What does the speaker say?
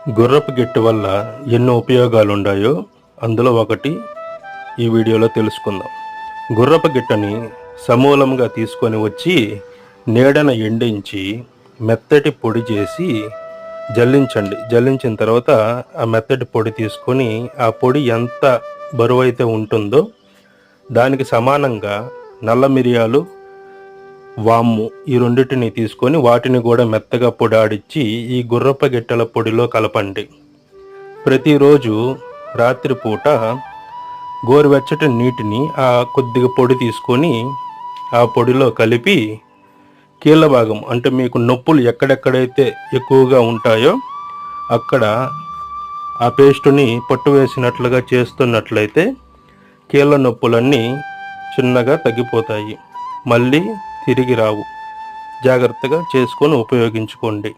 గుర్రపు గిట్టు వల్ల ఎన్నో ఉపయోగాలు ఉన్నాయో అందులో ఒకటి ఈ వీడియోలో తెలుసుకుందాం. గుర్రపు గిట్టని సమూలంగా తీసుకొని వచ్చి నీడన ఎండించి మెత్తటి పొడి చేసి జల్లించండి. జల్లించిన తర్వాత ఆ మెత్తటి పొడి తీసుకొని ఆ పొడి ఎంత బరువైతే ఉంటుందో దానికి సమానంగా నల్ల మిరియాలు, వాము ఈ రెండింటిని తీసుకొని వాటిని కూడా మెత్తగా పొడాడిచ్చి ఈ గుర్రపు గిట్టల పొడిలో కలపండి. ప్రతిరోజు రాత్రిపూట గోరువెచ్చటి నీటిని ఆ కొద్దిగా పొడి తీసుకొని ఆ పొడిలో కలిపి కీళ్ళ భాగం అంటే మీకు నొప్పులు ఎక్కడెక్కడైతే ఎక్కువగా ఉంటాయో అక్కడ ఆ పేస్టుని పట్టు వేసినట్లుగా చేస్తున్నట్లయితే కీళ్ళ నొప్పులన్నీ చిన్నగా తగ్గిపోతాయి, మళ్ళీ తిరిగి రావు. జాగ్రత్తగా చేసుకొని ఉపయోగించుకోండి.